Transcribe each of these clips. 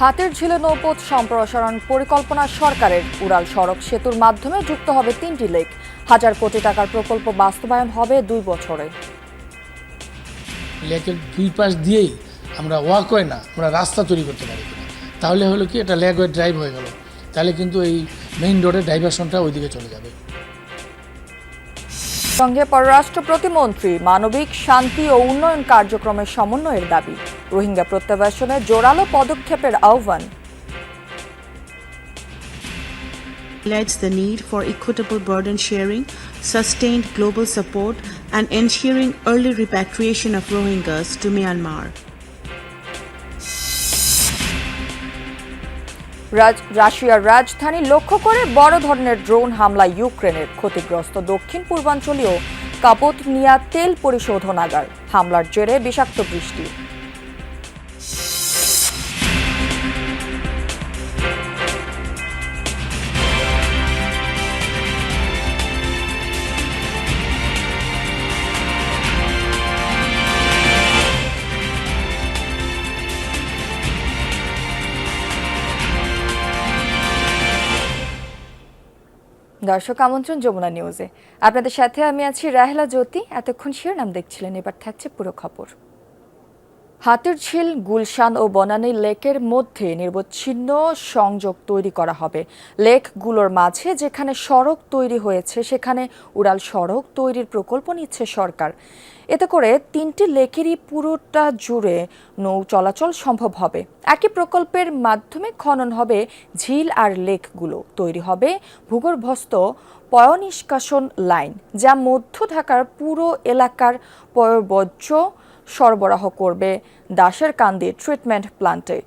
হাতির ঝিলে নৌপথ সম্প্রসারণ পরিকল্পনা সরকারের। উড়াল সড়ক সেতুর মাধ্যমে যুক্ত হবে 3টি লেক। 1000 কোটি টাকার প্রকল্প বাস্তবায়ন হবে 2 বছরে। লেকের দুই পাশ দিয়েই আমরা ওয়াকওয়ে না, আমরা রাস্তা তৈরি করতে পারি কিনা, তাহলে হলো কি এটা লেকওয়ে ড্রাইভ হয়ে গেল, তাহলে কিন্তু এই মেইন রোডের ডাইভারশনটা ওইদিকে চলে যাবে। সঙ্গে পররাষ্ট্র প্রতিমন্ত্রী মানবিক শান্তি ও উন্নয়ন কার্যক্রমের সমন্বয়ের দাবি। রোহিঙ্গা প্রত্যাবাসনে জোরালো পদক্ষেপের আহ্বান। Highlights the need for equitable burden sharing, sustained global support, and ensuring early repatriation of Rohingyas to Myanmar. রাশিয়ার রাজধানী লক্ষ্য করে বড় ধরনের ড্রোন হামলা ইউক্রেনের। ক্ষতিগ্রস্ত দক্ষিণ পূর্বাঞ্চলীয় কাপোতনিয়া তেল পরিশোধনাগার। হামলার জেরে বিষাক্ত বৃষ্টি। দর্শক আমন্ত্রণ যমুনা নিউজে। আপনাদের সাথে আমি আছি রাহেলা জ্যোতি। এতক্ষণ শিরোনাম দেখছিলেন, এবার থাকছে পুরো খবর। হাতির ঝিল, গুলশান ও বনানী লেকের মধ্যে নিরবচ্ছিন্ন সংযোগ তৈরি করা হবে। লেকগুলোর মাঝে যেখানে সড়ক তৈরি হয়েছে সেখানে উড়াল সড়ক তৈরির প্রকল্প নিচ্ছে সরকার। এতে করে 3টি লেকেরই পুরোটা জুড়ে নৌ চলাচল সম্ভব হবে। একই প্রকল্পের মাধ্যমে খনন হবে ঝিল আর লেকগুলো। তৈরি হবে ভূগর্ভস্থ পয়ঃনিষ্কাশন লাইন, যা মধ্য ঢাকার পুরো এলাকার পয়ঃবর্জ্য সরবরাহ করবে দাসেরকান্দি ট্রিটমেন্ট প্ল্যান্টে।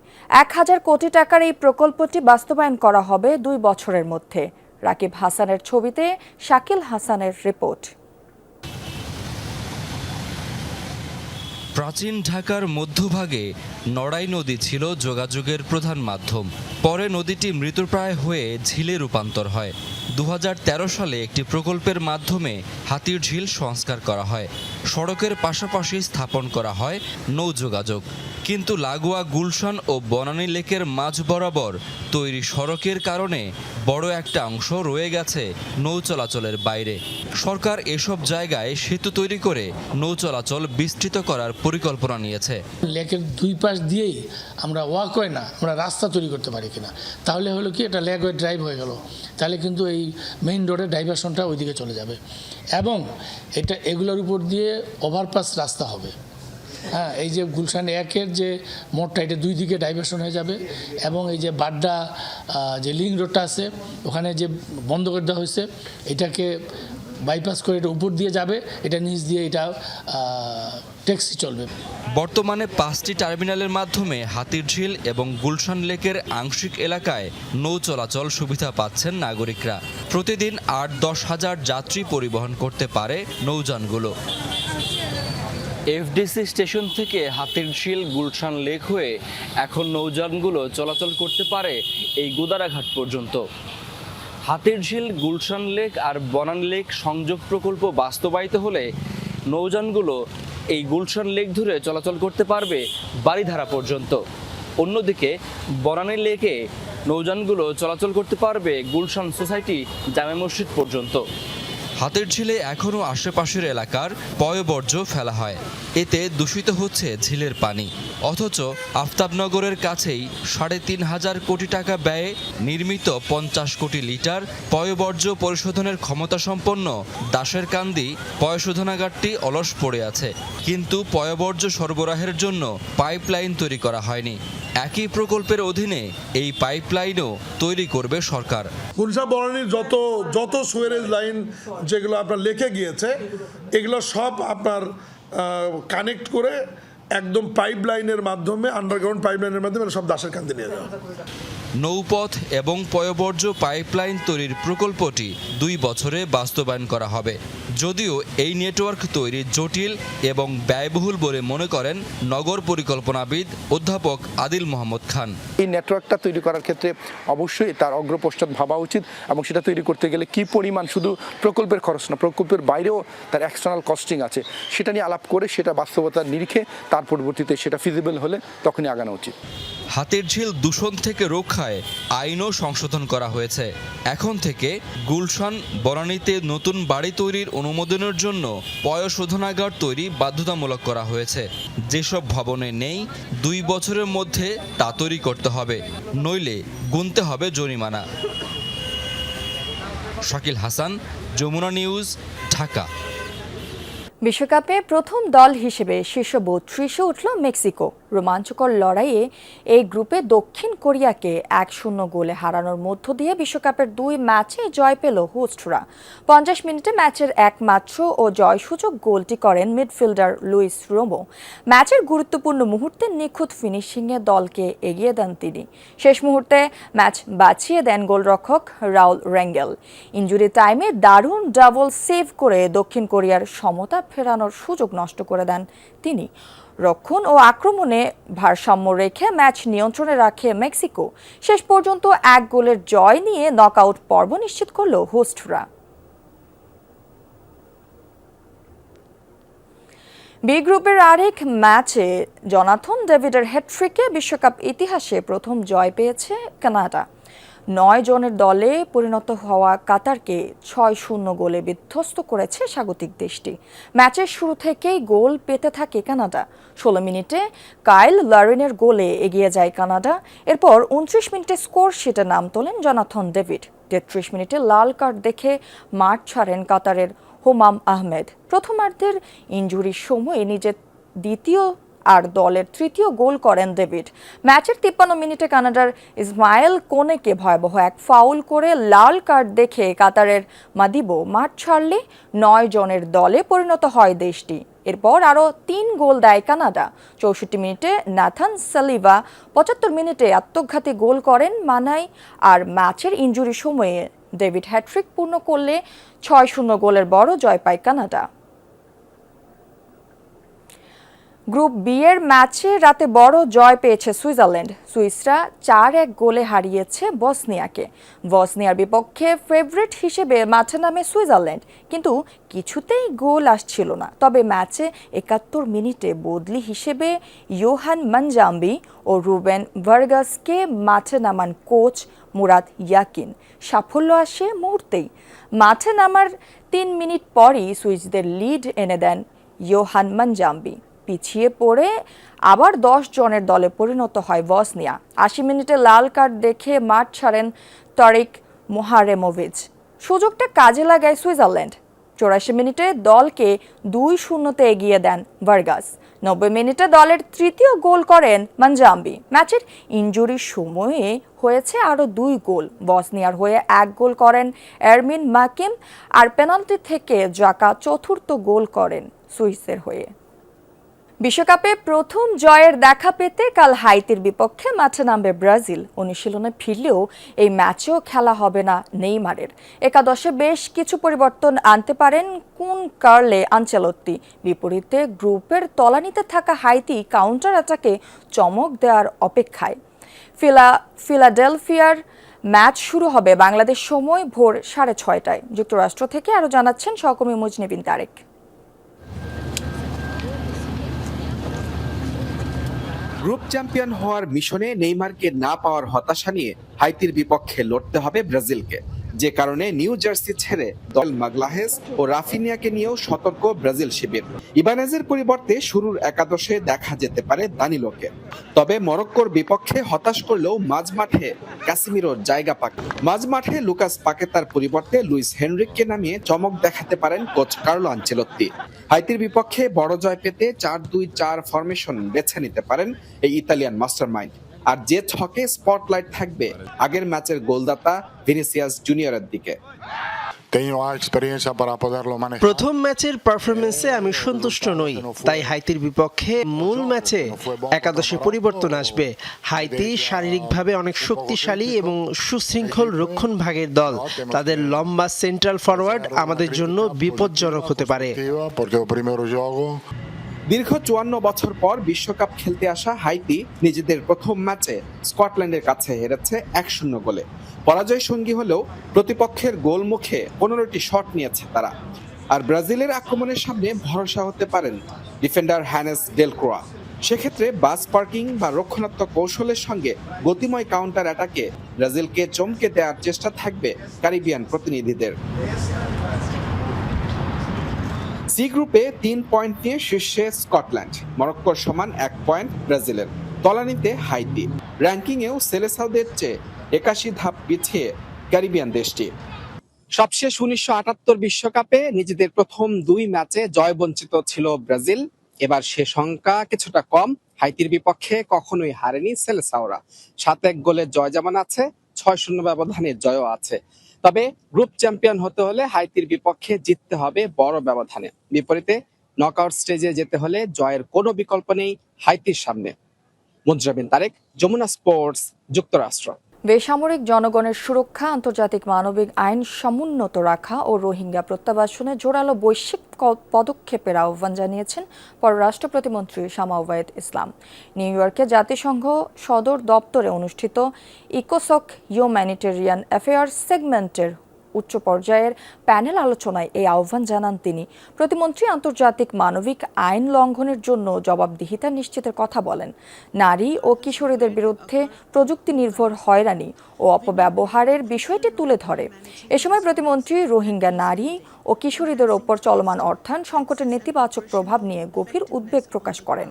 1000 কোটি টাকার এই প্রকল্পটি বাস্তবায়ন করা হবে 2 বছরের মধ্যে। রাকিব হাসানের ছবিতে শাকিল হাসানের রিপোর্ট। প্রাচীন ঢাকার মধ্যভাগে নড়াই নদী ছিল যোগাযোগের প্রধান মাধ্যম। পরে নদীটি মৃতপ্রায় হয়ে ঝিলে রূপান্তর হয়। 2013 সালে একটি প্রকল্পের মাধ্যমে হাতির ঝিল সংস্কার করা হয়। সড়কের পাশাপাশি স্থাপন করা হয় নৌ যোগাযোগ। কিন্তু লাগোয়া গুলশান ও বনানী লেকের মাঝ বরাবর তৈরি সড়কের কারণে বড় একটা অংশ রয়ে গেছে নৌ চলাচলের বাইরে। সরকার এসব জায়গায় সেতু তৈরি করে নৌ চলাচল বিস্তৃত করার পরিকল্পনা নিয়েছে। লেকের দুই পাশ দিয়েই আমরা ওয়াকওয়ে না, আমরা রাস্তা তৈরি করতে পারি কিনা, তাহলে হলো কি এটা লেকওয়ে ড্রাইভ হয়ে গেল, তাহলে কিন্তু এই মেইন রোডের ডাইভারশনটা ওইদিকে চলে যাবে। এবং এগুলোর উপর দিয়ে ওভারপাস রাস্তা হবে। হ্যাঁ, এই যে গুলশান 1-এর যে মোড়টা, এটা 2 দিকে ডাইভারশন হয়ে যাবে। এবং এই যে বাড্ডা যে লিঙ্ক রোডটা আছে, ওখানে যে বন্ধ করে দেওয়া হয়েছে, এটাকে বাইপাস করে এটা উপর দিয়ে যাবে, এটা নিচ দিয়ে এটা ট্যাক্সি চলবে। বর্তমানে 5টি টার্মিনালের মাধ্যমে হাতির ঝিল এবং গুলশান লেকের আংশিক এলাকায় নৌ চলাচল সুবিধা পাচ্ছেন নাগরিকরা। প্রতিদিন 8-10 হাজার যাত্রী পরিবহন করতে পারে নৌযানগুলো। এফডিসি স্টেশন থেকে হাতির ঝিল, গুলশান লেক হয়ে এখন নৌযানগুলো চলাচল করতে পারে এই গোদারাঘাট পর্যন্ত। হাতির ঝিল, গুলশান লেক আর বনানী লেক সংযোগ প্রকল্প বাস্তবায়িত হলে নৌযানগুলো এই গুলশান লেক ধরে চলাচল করতে পারবে বারিধারা পর্যন্ত। অন্যদিকে বনানী লেকে নৌযানগুলো চলাচল করতে পারবে গুলশান সোসাইটি জামে মসজিদ পর্যন্ত। হাতির ঝিলে এখনও আশেপাশের এলাকার পয়ঃবর্জ্য ফেলা হয়। এতে দূষিত হচ্ছে ঝিলের পানি। অথচ আফতাবনগরের কাছেই 3500 কোটি টাকা ব্যয়ে নির্মিত 50 কোটি লিটার পয়ঃবর্জ্য পরিশোধনের ক্ষমতা সম্পন্ন দাসেরকান্দি পয়ঃশোধনাগারটি অলস পড়ে আছে। কিন্তু পয়ঃবর্জ্য সরবরাহের জন্য পাইপলাইন তৈরি করা হয়নি। একই প্রকল্পের অধীনে এই পাইপলাইনও তৈরি করবে সরকার। গুলশান বনানীর যত সুয়ারেজ লাইন যেগুলো আপনার লেকে গিয়েছে, এগুলো সব আপনার কানেক্ট করে একদম পাইপলাইনের মাধ্যমে, আন্ডারগ্রাউন্ড পাইপলাইনের মাধ্যমে সব দাসেরকান্দি নিয়ে যাওয়া। নৌপথ এবং পয়ঃবর্জ্য পাইপলাইন তৈরির প্রকল্পটি 2 বছরে বাস্তবায়ন করা হবে। যদিও এই নেটওয়ার্ক তৈরি জটিল এবং ব্যয়বহুল বলে মনে করেন নগর পরিকল্পনাবিদ অধ্যাপক আদিল মোহাম্মদ খান। এই নেটওয়ার্কটা তৈরি করার ক্ষেত্রে অবশ্যই তার অগ্রপশ্চাৎ ভাবা উচিত এবং সেটা তৈরি করতে গেলে কি পরিমাণ শুধু প্রকল্পের খরচ না, প্রকল্পের বাইরেও তার এক্সটার্নাল কস্টিং আছে, সেটা নিয়ে আলাপ করে সেটা বাস্তবতার নিরিখে তার পরবর্তীতে সেটা ফিজিবল হলে তখনই আগানো উচিত। হাতিরঝিল দূষণ থেকে রক্ষায় আইনও সংশোধন করা হয়েছে। এখন থেকে গুলশান বনানীতে নতুন বাড়ি তৈরির অনুমোদনের জন্য পয়ঃশোধনাগার তৈরি বাধ্যতামূলক করা হয়েছে। যেসব ভবনে নেই 2 বছরের মধ্যে তা তৈরি করতে হবে, নইলে গুনতে হবে জরিমানা। শাকিল হাসান, যমুনা নিউজ, ঢাকা। বিশ্বকাপে প্রথম দল হিসেবে শীর্ষ 32-এ উঠল মেক্সিকো। রোমাঞ্চকর লড়াইয়ে এই গ্রুপে দক্ষিণ কোরিয়াকে 1-0 গোলে হারানোর মধ্য দিয়ে বিশ্বকাপের 2 ম্যাচে জয় পেল হোস্টরা। 50 মিনিটে ম্যাচের একমাত্র ও জয়সূচক গোলটি করেন মিডফিল্ডার লুইস রোমো। ম্যাচের গুরুত্বপূর্ণ মুহূর্তে নিখুঁত ফিনিশিংয়ে দলকে এগিয়ে দেন তিনি। শেষ মুহূর্তে ম্যাচ বাঁচিয়ে দেন গোলরক্ষক রাউল রেঙ্গেল। ইনজুরি টাইমে দারুণ ডাবল সেভ করে দক্ষিণ কোরিয়ার সমতা ফেরানোর সুযোগ নষ্ট করে দেন তিনি। রক্ষণ ও আক্রমণে ভারসাম্য রেখে ম্যাচ নিয়ন্ত্রণে রাখে মেক্সিকো। শেষ পর্যন্ত 1 গোলের জয় নিয়ে নকআউট পর্ব নিশ্চিত করল হোস্টরা। বি গ্রুপের আরেক ম্যাচে জোনাথন ডেভিডের হ্যাটট্রিকে বিশ্বকাপ ইতিহাসে প্রথম জয় পেয়েছে কানাডা। 9 জনের দলে পরিণত হওয়া কাতারকে 6-0 গোলে বিধ্বস্ত করেছে স্বাগতিক দেশটি। ম্যাচের শুরু থেকেই গোল পেতে থাকে কানাডা। 16 মিনিটে কাইল লারিনের গোলে এগিয়ে যায় কানাডা। এরপর 29 মিনিটে স্কোর শিটে নাম তোলেন জোনাথন ডেভিড। 33 মিনিটে লাল কার্ড দেখে মাঠ ছাড়েন কাতারের হোমাম আহমেদ। প্রথমার্ধের ইনজুরির সময়ে নিজের দ্বিতীয় আর দলের তৃতীয় গোল করেন ডেভিড। ম্যাচের 53 মিনিটে কানাডার ইসমাইল কোনেকে ভয়াবহ এক ফাউল করে লাল কার্ড দেখে কাতারের মাদিবো মাঠ ছাড়লে 9 জনের দলে পরিণত হয় দেশটি। এরপর আরও 3 গোল দেয় কানাডা। 64 মিনিটে নাথান সালিভা, 75 মিনিটে আত্মঘাতী গোল করেন মানাই। আর ম্যাচের ইনজুরির সময়ে ডেভিড হ্যাট্রিক পূর্ণ করলে 6-0 গোলের বড় জয় পায় কানাডা। গ্রুপ বি এর ম্যাচে রাতে বড় জয় পেয়েছে সুইজারল্যান্ড। সুইসরা 4-1 গোলে হারিয়েছে বসনিয়াকে। বসনিয়ার বিপক্ষে ফেভারিট হিসেবে মাঠে নামে সুইজারল্যান্ড, কিন্তু কিছুতেই গোল আসছিল না। তবে ম্যাচে 71 মিনিটে বদলি হিসেবে ইয়োহান মানজাম্বি ও রুবেন ভার্গাসকে মাঠে নামান কোচ মুরাদ ইয়াকিন। সাফল্য আসে মুহূর্তেই। মাঠে নামার 3 মিনিট পরই সুইসদের লিড এনে দেন ইয়োহান মানজাম্বি। পিছিয়ে পড়ে আবার 10 জনের দলে পরিণত হয় বসনিয়া। 80 মিনিটে লাল কার্ড দেখে মাঠ ছাড়েন তারিক মোহারেমোভিচ। সুযোগটা কাজে লাগায় সুইজারল্যান্ড। 84 মিনিটে দলকে 2-0 এগিয়ে দেন ভার্গাস। 90 মিনিটে দলের তৃতীয় গোল করেন মানজাম্বি। ম্যাচের ইনজুরির সময়ে হয়েছে আরও 2 গোল। বসনিয়ার হয়ে 1 গোল করেন এরমিন মাকিম, আর পেনাল্টি থেকে জাকা চতুর্থ গোল করেন সুইসের হয়ে। বিশ্বকাপে প্রথম জয়ের দেখা পেতে কাল হাইতির বিপক্ষে মাঠে নামবে ব্রাজিল। অনুশীলনে ফিরলেও এই ম্যাচেও খেলা হবে না নেইমারের। একাদশে বেশ কিছু পরিবর্তন আনতে পারেন কার্লো আনচেলত্তি। বিপরীতে গ্রুপের তলানিতে থাকা হাইতি কাউন্টার অ্যাটাকে চমক দেওয়ার অপেক্ষায়। ফিলাডেলফিয়ার ম্যাচ শুরু হবে বাংলাদেশ সময় ভোর 6:30টায়। যুক্তরাষ্ট্র থেকে আরও জানাচ্ছেন সহকর্মী মুজনিবিন তারেক। গ্রুপ চ্যাম্পিয়ন হওয়ার মিশনে নেইমারকে না পাওয়ার হতাশা নিয়ে হাইতির বিপক্ষে লড়তে হবে ব্রাজিলকে, যে কারণে নিউ জার্সি ছেড়ে দল মাগলাহেস ও রাফিনিয়াকে নিয়েও সতর্ক ব্রাজিল শিবির। ইবানেজের পরিবর্তে শুরুর একাদশে দেখা যেতে পারে দানিলোকে। তবে মরক্কোর বিপক্ষে হতাশ করলেও মাঝমাঠে কাসিমিরোর জায়গা পাকে। মাঝমাঠে লুকাস পাকেতার পরিবর্তে লুইস হেনরিককে নামিয়ে চমক দেখাতে পারেন কোচ কার্লো আনচেলত্তি। হাইতির বিপক্ষে বড় জয় পেতে 4-2-4 ফরমেশন বেছে নিতে পারেন এই ইতালিয়ান মাস্টারমাইন্ড। আর যে ছকে স্পটলাইট থাকবে আগের ম্যাচের গোলদাতা ভিনিসিয়াস জুনিয়রের দিকে। tenho a experiência para poderlo manejar. প্রথম ম্যাচের পারফরমেন্সে আমি সন্তুষ্ট নই, তাই হাইতির বিপক্ষে মূল ম্যাচে একাদশে পরিবর্তন আসবে। হাইতি শারীরিকভাবে অনেক শক্তিশালী এবং সুশৃঙ্খল রক্ষণভাগের দল। তাদের লম্বা সেন্ট্রাল ফরওয়ার্ড আমাদের জন্য বিপজ্জনক হতে পারে। Porque o primeiro jogo দীর্ঘ 54 বছর পর বিশ্বকাপ খেলতে আসা হাইতি নিজেদের প্রথম ম্যাচে স্কটল্যান্ডের কাছে হেরেছে 1-0 গোলে। পরাজয় সঙ্গী হলেও প্রতিপক্ষের গোল মুখে 15টি শট নিয়েছে তারা। আর ব্রাজিলের আক্রমণের সামনে ভরসা হতে পারেন ডিফেন্ডার হ্যানেস ডেলক্রোয়া। সেক্ষেত্রে বাস পার্কিং বা রক্ষণাত্মক কৌশলের সঙ্গে গতিময় কাউন্টার অ্যাটাকে ব্রাজিলকে চমকে দেওয়ার চেষ্টা থাকবে ক্যারিবিয়ান প্রতিনিধিদের। সি গ্রুপে 3 পয়েন্ট নিয়ে শীর্ষে স্কটল্যান্ড, মরক্কোর সমান 1 পয়েন্ট ব্রাজিলের, তলানিতে হাইতি। র্যাঙ্কিংয়েও সেলেসাওদের চেয়ে 81 ধাপ পিছিয়ে ক্যারিবিয়ান দেশটি। সবশেষ 1978 বিশ্বকাপে নিজেদের প্রথম 2 ম্যাচে জয়বঞ্চিত ছিল ব্রাজিল। এবার সে সংখ্যা কিছুটা কম। হাইতির বিপক্ষে কখনোই হারেনি সেলেসাওরা। 7-1 গোলের জয়জামান আছে, 6-0 ব্যবধানের জয়ও আছে। তবে গ্রুপ চ্যাম্পিয়ন হতে হলে হাইতির বিপক্ষে জিততে হবে বড় ব্যবধানে। বিপরীতে নকআউট স্টেজে যেতে হলে জয়ের কোনো বিকল্প নেই হাইতির সামনে। মুজরাবিন তারেক, যমুনা স্পোর্টস, যুক্তরাষ্ট্র। বেসামরিক জনগণের সুরক্ষা, আন্তর্জাতিক মানবিক আইন সমুন্নত রাখা ও রোহিঙ্গা প্রত্যাবাসনে জোরালো বৈশ্বিক পদক্ষেপের আহ্বান জানিয়েছেন পররাষ্ট্র প্রতিমন্ত্রী শামা ওবায়েদ ইসলাম। নিউ ইয়র্কে জাতিসংঘ সদর দপ্তরে অনুষ্ঠিত ইকোসক হিউম্যানিটেরিয়ান অ্যাফেয়ার্স সেগমেন্টের উচ্চ পর্যায়ের প্যানেল আলোচনায় এই আহ্বান জানান তিনি। প্রতিমন্ত্রী আন্তর্জাতিক মানবিক আইন লঙ্ঘনের জন্য জবাবদিহিতা নিশ্চিতের কথা বলেন। নারী ও কিশোরীদের বিরুদ্ধে প্রযুক্তি নির্ভর হয়রানি ও অপব্যবহারের বিষয়টি তুলে ধরে। এ সময় প্রতিমন্ত্রী রোহিঙ্গা নারী ও কিশোরীদের ওপর চলমান অর্থায়ন সংকটের নেতিবাচক প্রভাব নিয়ে গভীর উদ্বেগ প্রকাশ করেন।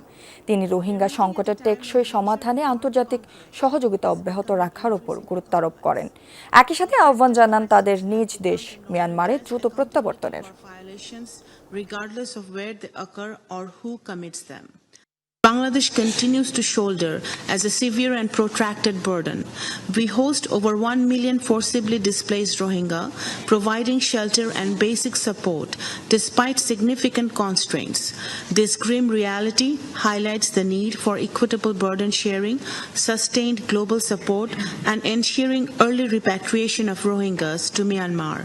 তিনি রোহিঙ্গা সংকটের টেকসই সমাধানে আন্তর্জাতিক সহযোগিতা অব্যাহত রাখার উপর গুরুত্ব আরোপ করেন। একই সাথে আহ্বান জানান তাদের নিজ দেশ মিয়ানমারে দ্রুত প্রত্যাবর্তনের। Regardless of where they occur or who commits them. Bangladesh continues to shoulder as a severe and protracted burden. We host over 1 million forcibly displaced Rohingya, providing shelter and basic support despite significant constraints. This grim reality highlights the need for equitable burden sharing, sustained global support, and ensuring early repatriation of Rohingyas to Myanmar.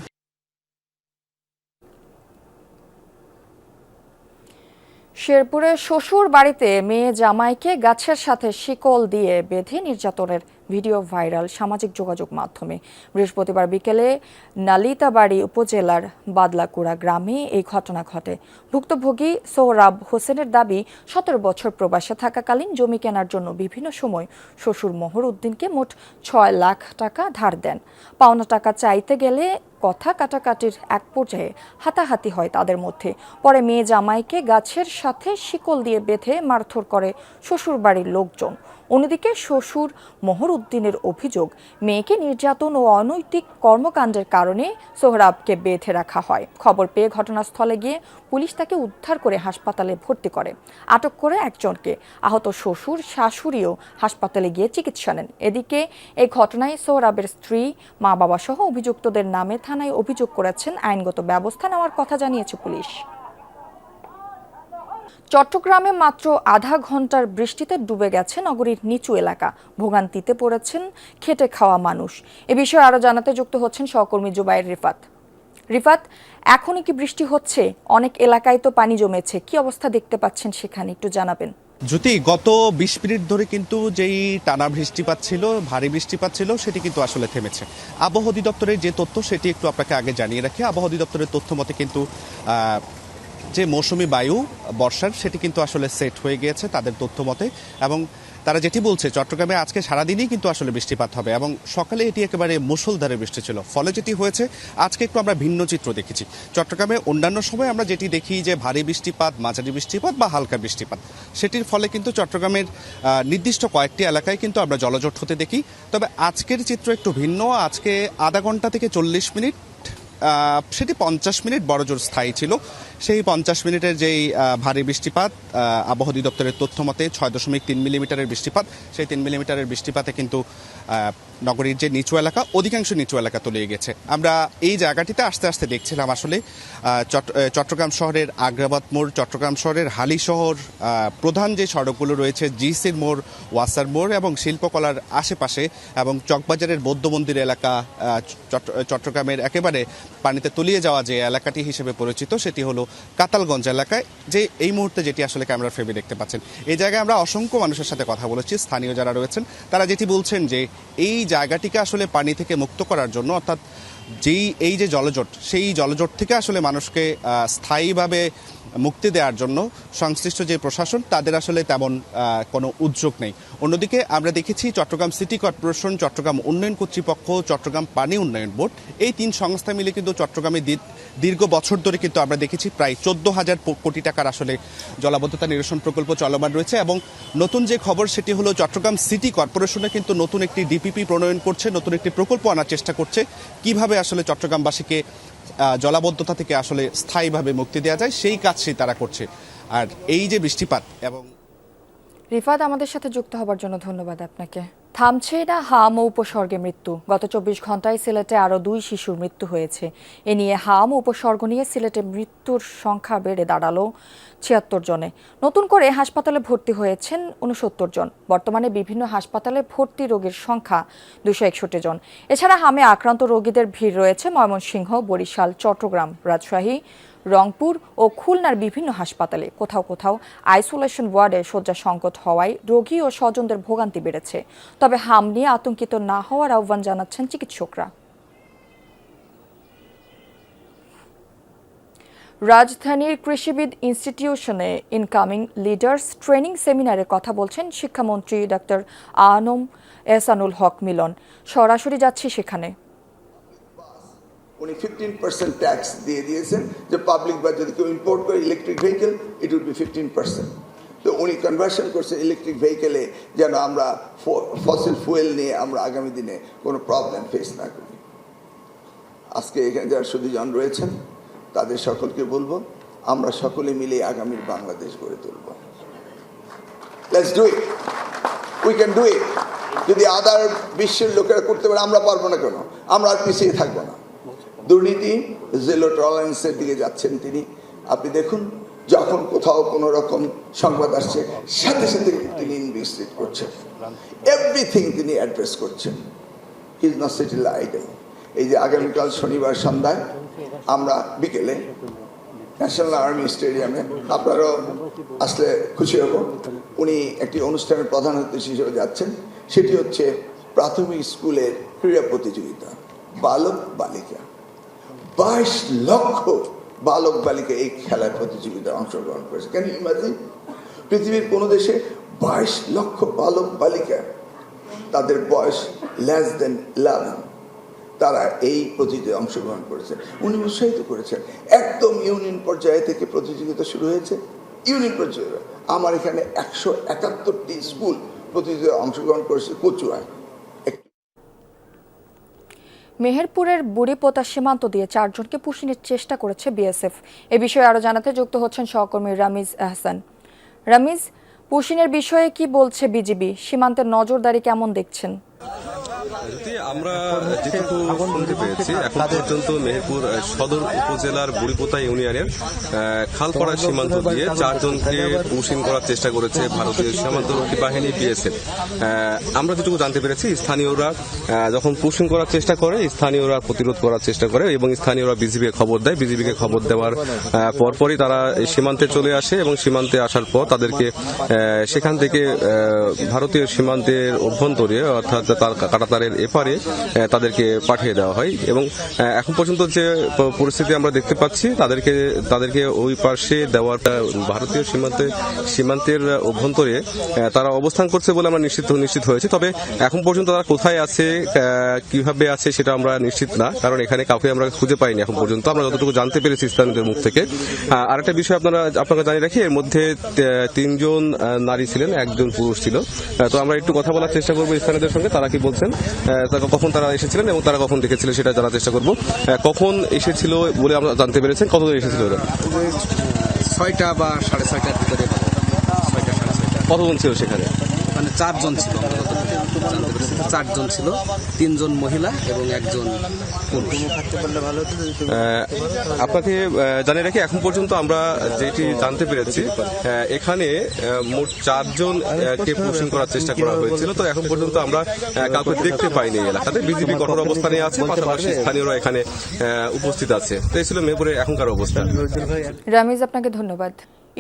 শেরপুরে শ্বশুর বাড়িতে মেয়ে জামাইকে গাছের সাথে শিকল দিয়ে বেঁধে নির্যাতনের ভিডিও ভাইরাল সামাজিক যোগাযোগ মাধ্যমে। বৃহস্পতিবার বিকেলে নালিতাবাড়ি উপজেলার বাদলাকুড়া গ্রামে এই ঘটনা ঘটে। ভুক্তভোগী সোহরাব হোসেনের দাবি, 17 বছর প্রবাসে থাকাকালীন জমি কেনার জন্য বিভিন্ন সময় শ্বশুর মোহর উদ্দিনকে মোট 6 লাখ টাকা ধার দেন। পাওনা টাকা চাইতে গেলে কথা কাটাকাটির এক পর্যায়ে হাতাহাতি হয় তাদের মধ্যে। পরে মেয়ে জামাইকে গাছের সাথে শিকল দিয়ে বেঁধে মারধর করে শ্বশুর বাড়ির লোকজন। অন্যদিকে শ্বশুর মোহর উদ্দিনের অভিযোগ, মেয়েকে নির্যাতন ও অনৈতিক কর্মকাণ্ডের কারণে সোহরাবকে বেঁধে রাখা হয়। খবর পেয়ে ঘটনাস্থলে গিয়ে পুলিশ তাকে উদ্ধার করে হাসপাতালে ভর্তি করে। আটক করে একজনকে। আহত শ্বশুর শাশুড়িও হাসপাতালে গিয়ে চিকিৎসা নেন। এদিকে এই ঘটনায় সোহরাবের স্ত্রী, মা বাবা সহ অভিযুক্তদের নামে থানায় অভিযোগ করেছেন। আইনগত ব্যবস্থা নেওয়ার কথা জানিয়েছে পুলিশ। চট্টগ্রামে মাত্র আধা ঘন্টার বৃষ্টিতে ডুবে গেছে নগরীর নিচু এলাকা। ভোগান্তিতে পড়েছেন খেটে খাওয়া মানুষ। এ বিষয়ে আরো জানাতে যুক্ত হচ্ছেন সহকর্মী জুবাইর রিফাত। রিফাত, এখনই কি বৃষ্টি হচ্ছে? অনেক এলাকায় তো পানি জমেছে, কি অবস্থা দেখতে পাচ্ছেন সেখানে একটু জানাবেন। জ্যোতি, গত 20 মিনিট ধরে কিন্তু যেই টানা বৃষ্টিপাত ছিল, ভারী বৃষ্টিপাত ছিল, সেটি কিন্তু আসলে থেমেছে। আবহাওয়া অধিদপ্তরের যে তথ্য সেটি একটু আপনাকে আগে জানিয়ে রাখি। আবহাওয়া অধিদপ্তরের তথ্য মতে কিন্তু যে মৌসুমি বায়ু বর্ষার সেটি কিন্তু আসলে সেট হয়ে গিয়েছে তাদের তথ্য মতে, এবং তারা যেটি বলছে চট্টগ্রামে আজকে সারাদিনই কিন্তু আসলে বৃষ্টিপাত হবে, এবং সকালে এটি একেবারে মুষলধারে বৃষ্টি ছিল। ফলে যেটি হয়েছে আজকে একটু আমরা ভিন্ন চিত্র দেখেছি। চট্টগ্রামে অন্যান্য সময় আমরা যেটি দেখি যে ভারী বৃষ্টিপাত, মাঝারি বৃষ্টিপাত বা হালকা বৃষ্টিপাত, সেটির ফলে কিন্তু চট্টগ্রামের নির্দিষ্ট কয়েকটি এলাকায় কিন্তু আমরা জলজট হতে দেখি। তবে আজকের চিত্র একটু ভিন্ন। আজকে আধা ঘন্টা থেকে 40 মিনিট, সেটি 50 মিনিট বড়জোর স্থায়ী ছিল। সেই 50 মিনিটের যেই ভারী বৃষ্টিপাত আবহাওয়া অধিদপ্তরের তথ্য মতে 6.3 মিলিমিটারের বৃষ্টিপাত, সেই 3 মিলিমিটারের বৃষ্টিপাতে কিন্তু নগরীর যে নিচু এলাকা, অধিকাংশ নিচু এলাকা তলিয়ে গেছে। আমরা এই জায়গাটিতে আস্তে আস্তে দেখছিলাম আসলে চট্টগ্রাম শহরের আগ্রাবাদ মোড়, চট্টগ্রাম শহরের হালি শহর, প্রধান যে সড়কগুলো রয়েছে জিসির মোড়, ওয়াসার মোড় এবং শিল্পকলার আশেপাশে এবং চকবাজারের বৌদ্ধ মন্দির এলাকা, চট্টগ্রামের একেবারে পানিতে তলিয়ে যাওয়া যে এলাকাটি হিসেবে পরিচিত সেটি হলো কাতালগঞ্জ এলাকায়, যে এই মুহূর্তে যেটি আসলে ক্যামেরার ফ্রেমে দেখতে পাচ্ছেন। এই জায়গায় আমরা অসংখ্য মানুষের সাথে কথা বলেছি, স্থানীয় যারা রয়েছেন তারা যেটি বলছেন যে এই জায়গাটিকে আসলে পানি থেকে মুক্ত করার জন্য, অর্থাৎ এই যে জলজট, সেই জলজট থেকে আসলে মানুষকে স্থায়ীভাবে মুক্তি দেওয়ার জন্য সংশ্লিষ্ট যে প্রশাসন তাদের আসলে তেমন কোনো উদ্যোগ নেই। অন্যদিকে আমরা দেখেছি চট্টগ্রাম সিটি কর্পোরেশন, চট্টগ্রাম উন্নয়ন কর্তৃপক্ষ, চট্টগ্রাম পানি উন্নয়ন বোর্ড, এই 3 সংস্থা মিলে কিন্তু চট্টগ্রামে দীর্ঘ বছর ধরে কিন্তু আমরা দেখেছি প্রায় 14,000 কোটি টাকার আসলে জলাবদ্ধতা নিরসন প্রকল্প চলমান রয়েছে। এবং নতুন যে খবর সেটি হলো চট্টগ্রাম সিটি কর্পোরেশনে কিন্তু নতুন একটি ডিপিপি প্রণয়ন করছে, নতুন একটি প্রকল্প আনার চেষ্টা করছে কিভাবে আসলে চট্টগ্রামবাসীকে জলাবদ্ধতা থেকে আসলে স্থায়ীভাবে মুক্তি দেওয়া যায়, সেই কাজটি তারা করছে। আর এই যে বৃষ্টিপাত এবং রিফাত, আমাদের সাথে যুক্ত হবার জন্য ধন্যবাদ আপনাকে। থামছে না হাম ও উপসর্গে মৃত্যু। গত 24 ঘন্টায় সিলেটে আরও 2 শিশুর মৃত্যু হয়েছে। এ নিয়ে হাম ও উপসর্গ নিয়ে সিলেটে মৃত্যুর সংখ্যা বেড়ে দাঁড়ালো 76 জনে। নতুন করে হাসপাতালে ভর্তি হয়েছেন 69 জন। বর্তমানে বিভিন্ন হাসপাতালে ভর্তি রোগীর সংখ্যা 261 জন। এছাড়া হামে আক্রান্ত রোগীদের ভিড় রয়েছে ময়মনসিংহ, বরিশাল, চট্টগ্রাম, রাজশাহী, রংপুর ও খুলনার বিভিন্ন হাসপাতালে। কোথাও কোথাও আইসোলেশন ওয়ার্ডে শয্যা সংকট হওয়ায় রোগী ও স্বজনদের ভোগান্তি বেড়েছে। তবে হাম নিয়ে আতঙ্কিত না হওয়ার আহ্বান জানাচ্ছেন চিকিৎসকরা। রাজধানীর কৃষিবিদ ইনস্টিটিউশনে ইনকামিং লিডার্স ট্রেনিং সেমিনারে কথা বলছেন শিক্ষামন্ত্রী ডক্টর আনম এহসানুল হক মিলন। সরাসরি যাচ্ছি সেখানে। উনি 15% ট্যাক্স দিয়ে দিয়েছেন যে পাবলিক বা যদি কেউ ইম্পোর্ট করে electric vehicle it would be 15%। তো উনি কনভার্সন করছে ইলেকট্রিক ভেহিকেলে যেন আমরা ফসিল ফুয়েল নিয়ে আমরা আগামী দিনে কোনো প্রবলেম ফেস না করি। আজকে এখানে যারা সুধীজন রয়েছেন তাদের সকলকে বলবো আমরা সকলে মিলে আগামীর বাংলাদেশ গড়ে তুলব। Let's do it, we can do it. যদি আদার বিশ্বের লোকেরা করতে পারে আমরা পারবো না কেন? আমরা আর পিছিয়ে থাকবো না। দুর্নীতি, জিরো টলারেন্সের দিকে যাচ্ছেন তিনি। আপনি দেখুন যখন কোথাও কোনো রকম সংবাদ আসছে সাথে সাথে তিনি ইনভেস্টিগেট করছেন, এভরিথিং তিনি অ্যাড্রেস করছেন। He is not sitting idle. এই যে আগামীকাল শনিবার সন্ধ্যায় আমরা বিকেলে ন্যাশনাল আর্মি স্টেডিয়ামে, আপনারাও আসলে খুশি হব, উনি একটি অনুষ্ঠানের প্রধান অতিথি হিসেবে যাচ্ছেন। সেটি হচ্ছে প্রাথমিক স্কুলের ক্রীড়া প্রতিযোগিতা, বালক বালিকা। 22 লক্ষ বালক বালিকা এই খেলার প্রতিযোগিতায় অংশগ্রহণ করেছে। Can you imagine? পৃথিবীর কোনো দেশে 22 লক্ষ বালক বালিকা, তাদের বয়স লেস দেন 11, তারা এই প্রতিযোগিতায় অংশগ্রহণ করেছে। উনি উৎসাহিত করেছেন। একদম ইউনিয়ন পর্যায়ে থেকে প্রতিযোগিতা শুরু হয়েছে। ইউনিয়ন পর্যায়ে আমার এখানে 171টি স্কুল প্রতিযোগিতায় অংশগ্রহণ করেছে কচুয়ায়। মেহেরপুরের বুড়িপোতা সীমান্ত দিয়ে 4 জনকে পুষিনের চেষ্টা করেছে বিএসএফ। এ বিষয়ে আরো জানাতে যুক্ত হচ্ছেন সহকর্মী রামিজ আহসান। রামিজ, পুষিনের বিষয়ে কি বলছে বিজিবি? সীমান্তের নজরদারি কেমন দেখছেন? আমরা যেটুকু শুনতে পেরেছি এখন পর্যন্ত মেহেরপুর সদর উপজেলার বুড়িপোতা ইউনিয়নের খালপাড়া সীমান্ত দিয়ে 4 জনকে পুশিং করার চেষ্টা করেছে ভারতীয় সীমান্তরক্ষী বাহিনী বিএসএফ। আমরা যেটুকু জানতে পেরেছি স্থানীয়রা যখন পুশিং করার চেষ্টা করে স্থানীয়রা প্রতিরোধ করার চেষ্টা করে এবং স্থানীয়রা বিজিবিকে খবর দেয়। বিজিবিকে খবর দেওয়ার পরপরই তারা সীমান্তে চলে আসে এবং সীমান্তে আসার পর তাদেরকে সেখান থেকে ভারতীয় সীমান্তের অভ্যন্তরে অর্থাৎ তার কাঁটাতারের এপারে তাদেরকে পাঠিয়ে দেওয়া হয় এবং এখন পর্যন্ত যে পরিস্থিতি আমরা দেখতে পাচ্ছি তাদেরকে ওই পাশে দেওয়াটা ভারতীয় সীমান্তের অভ্যন্তরে তারা অবস্থান করছে বলে আমরা নিশ্চিত হয়েছি। তবে এখন পর্যন্ত তারা কোথায় আছে কিভাবে আছে সেটা আমরা নিশ্চিত না, কারণ এখানে কাউকে আমরা খুঁজে পাইনি এখন পর্যন্ত। আমরা যতটুকু জানতে পেরেছি স্থানীয়দের মুখ থেকে। আরেকটা বিষয় আপনাকে জানিয়ে রাখি, এর মধ্যে 3 জন নারী ছিলেন, 1 জন পুরুষ ছিল। তো আমরা একটু কথা বলার চেষ্টা করবো স্থানীয়দের সঙ্গে, তারা কি বলছেন। কখন তারা এসেছিলেন এবং তারা কখন দেখেছিল সেটা জানার চেষ্টা করব। কখন এসেছিল বলে আমরা জানতে পেরেছেন, কতজন এসেছিল ওরা? 6টা বা 6:30টার ভিতরে, 6টা 6:30টা। কতজন ছিল সেখানে? মানে 4 জন ছিল, আমরা যতটুকু জানতে পেরেছি 4 জন ছিল, 3 জন মহিলা এবং 1 জন পুরুষ। আপনাকে জানিয়ে রাখি, এখন পর্যন্ত আমরা যেটি জানতে পেরেছি এখানে মোট 4 জনকে পুশিং করার চেষ্টা করা হয়েছিল। তো এখন পর্যন্ত আমরা কাউকে দেখতে পাইনি এই এলাকাতে। বিজিবি কঠোর অবস্থানে আছে, পাশাপাশি স্থানীয়রা এখানে উপস্থিত আছে। তো এই ছিল মেহেরপুরের এখনকার অবস্থা। রামিজ, আপনাকে ধন্যবাদ।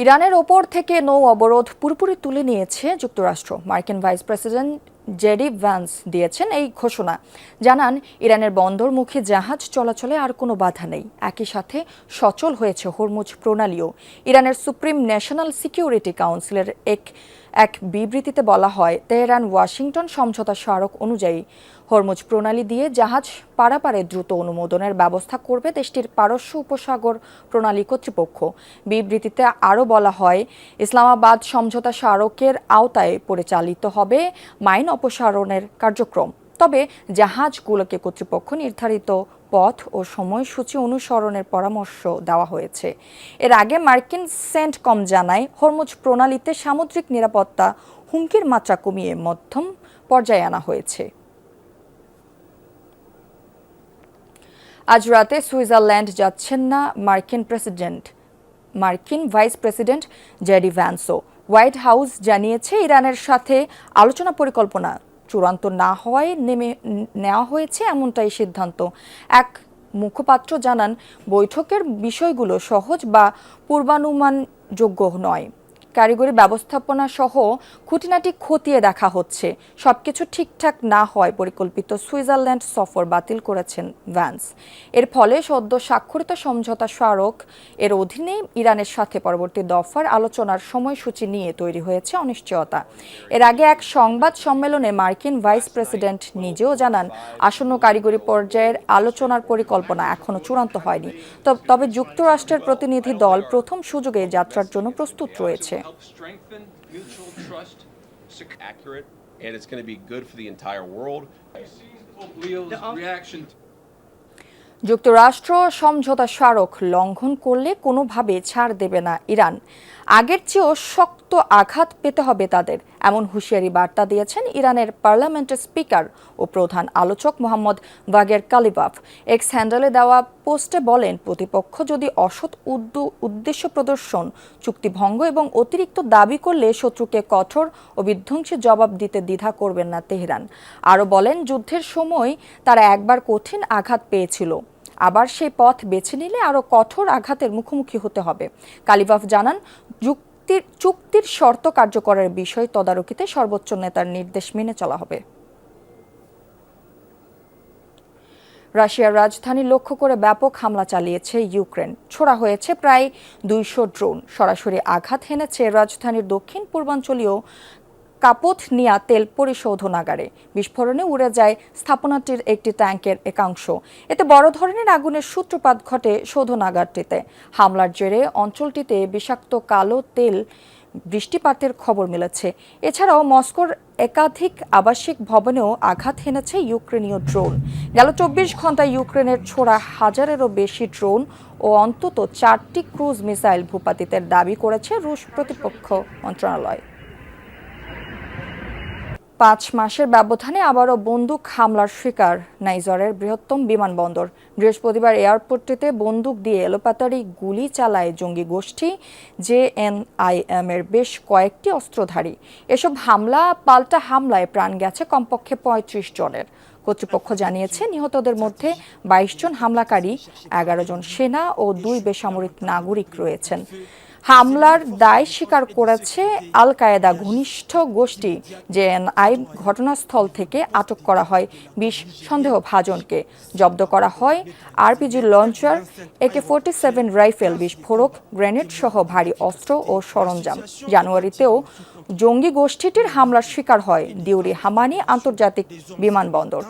ইরানের ওপর থেকে নৌ অবরোধ পুরোপুরি তুলে নিয়েছে যুক্তরাষ্ট্র। মার্কিন ভাইস প্রেসিডেন্ট জেডি ভ্যান্স দিয়েছেন এই ঘোষণা। জানান, ইরানের বন্দরমুখী জাহাজ চলাচলে আর কোনো বাধা নেই। একই সাথে সচল হয়েছে হরমুজ প্রণালীও। ইরানের সুপ্রিম ন্যাশনাল সিকিউরিটি কাউন্সিলের এক বিবৃতিতে বলা হয়, তেহরান ওয়াশিংটন সমঝোতা স্মারক অনুযায়ী হরমুজ প্রণালী দিয়ে জাহাজ পারাপারে দ্রুত অনুমোদনের ব্যবস্থা করবে দেশটির পারস্য উপসাগর প্রণালী কর্তৃপক্ষ। বিবৃতিতে আরও বলা হয়, ইসলামাবাদ সমঝোতা স্মারকের আওতায় পরিচালিত হবে মাইন অপসারণের কার্যক্রম। তবে জাহাজগুলোকে কর্তৃপক্ষ নির্ধারিত পথ ও সময়সূচি অনুসরণের পরামর্শ দেওয়া হয়েছে। এর আগে মার্কিন সেন্টকম জানায়, হরমুজ প্রণালীতে সামুদ্রিক নিরাপত্তা হুমকির মাত্রা কমিয়ে মধ্যম পর্যায়ে আনা হয়েছে। আজ রাতে সুইজারল্যান্ড যাচ্ছেন না মার্কিন ভাইস প্রেসিডেন্ট জেডি ভ্যান্সও। হোয়াইট হাউস জানিয়েছে, ইরানের সাথে আলোচনা পরিকল্পনা চূড়ান্ত না হওয়ায় নেওয়া হয়েছে এমনটাই সিদ্ধান্ত। এক মুখপাত্র জানান, বৈঠকের বিষয়গুলো সহজ বা পূর্বানুমানযোগ্য নয়। কারিগরি ব্যবস্থাপনা সহ খুঁটিনাটি খতিয়ে দেখা হচ্ছে। সবকিছু ঠিকঠাক না হওয়ায় পরিকল্পিত সুইজারল্যান্ড সফর বাতিল করেছেন ভ্যান্স। এর ফলে সদ্য স্বাক্ষরিত সমঝোতা স্মারক এর অধীনে ইরানের সাথে পরবর্তী দফার আলোচনার সময়সূচি নিয়ে তৈরি হয়েছে অনিশ্চয়তা। এর আগে এক সংবাদ সম্মেলনে মার্কিন ভাইস প্রেসিডেন্ট নিজেও জানান, আসন্ন কারিগরি পর্যায়ের আলোচনার পরিকল্পনা এখনো চূড়ান্ত হয়নি। তবে যুক্তরাষ্ট্রের প্রতিনিধি দল প্রথম সুযোগে যাত্রার জন্য প্রস্তুত রয়েছে। help strengthen mutual trust, accurate, and it's going to be good for the entire world. যুক্তরাষ্ট্র সমঝোতা স্মারক লঙ্ঘন করলে কোনোভাবে ছাড় দেবে না ইরান। আগের চেয়েও শক্ত আঘাত পেতে হবে তাদের, এমন হুঁশিয়ারি বার্তা দিয়েছেন ইরানের পার্লামেন্টের স্পিকার ও প্রধান আলোচক মোহাম্মদ বাগের কালিবাফ। এক্স হ্যান্ডেলে দেওয়া পোস্টে বলেন, প্রতিপক্ষ যদি অসৎ উদ্দেশ্য প্রদর্শন, চুক্তিভঙ্গ এবং অতিরিক্ত দাবি করলে শত্রুকে কঠোর ও বিধ্বংসী জবাব দিতে দ্বিধা করবেন না তেহরান। আরও বলেন, যুদ্ধের সময় তারা একবার কঠিন আঘাত পেয়েছিল, আবার সেই পথ বেছে নিলে আরও কঠোর আঘাতের মুখোমুখি হতে হবে। কালিবাফ জানান, চুক্তির শর্ত কার্যকরের বিষয় তদারকিতে সর্বোচ্চ নেতার নির্দেশ মেনে চলা হবে। রাশিয়ার রাজধানী লক্ষ্য করে ব্যাপক হামলা চালিয়েছে ইউক্রেন। ছোড়া হয়েছে প্রায় 200 ড্রোন। সরাসরি আঘাত হেনেছে রাজধানীর দক্ষিণ পূর্বাঞ্চলীয় কাপোথনিয়া তেল পরিশোধনাগারে। বিস্ফোরণে উড়ে যায় স্থাপনাটির একটি ট্যাঙ্কের একাংশ। এতে বড় ধরনের আগুনের সূত্রপাত ঘটে শোধনাগারটিতে। হামলার জেরে অঞ্চলটিতে বিষাক্ত কালো তেল বৃষ্টিপাতের খবর মিলেছে। এছাড়াও মস্কোর একাধিক আবাসিক ভবনেও আঘাত হেনেছে ইউক্রেনীয় ড্রোন। গেল 24 ঘন্টায় ইউক্রেনের ছোড়া 1000-এরও বেশি ড্রোন ও অন্তত 4টি ক্রুজ মিসাইল ভূপাতিতের দাবি করেছে রুশ প্রতিপক্ষ মন্ত্রণালয়। 5 মাসের ব্যবধানে আবারও বন্দুক হামলার শিকার নাইজারের বৃহত্তম বিমানবন্দর। বৃহস্পতিবার এয়ারপোর্টটিতে বন্দুক দিয়ে এলোপাতাড়ি গুলি চালায় জঙ্গি গোষ্ঠী JNIM এর বেশ কয়েকটি অস্ত্রধারী। এসব পাল্টা হামলায় প্রাণ গেছে কমপক্ষে 35 জনের। কর্তৃপক্ষ জানিয়েছে, নিহতদের মধ্যে 22 জন হামলাকারী, 11 জন সেনা ও 2 বেসামরিক নাগরিক রয়েছেন। হামলার দায় স্বীকার করেছে আল কায়েদা ঘনিষ্ঠ গোষ্ঠী JNIM। ঘটনাস্থল থেকে আটক করা হয় 20 সন্দেহভাজনকে। জব্দ করা হয় RPG লঞ্চার, AK-47 রাইফেল, বিস্ফোরক, গ্রেনেড সহ ভারী অস্ত্র ও সরঞ্জাম। জানুয়ারিতেও জঙ্গি গোষ্ঠীটির হামলার শিকার হয় দিউরি হামানি আন্তর্জাতিক বিমানবন্দর।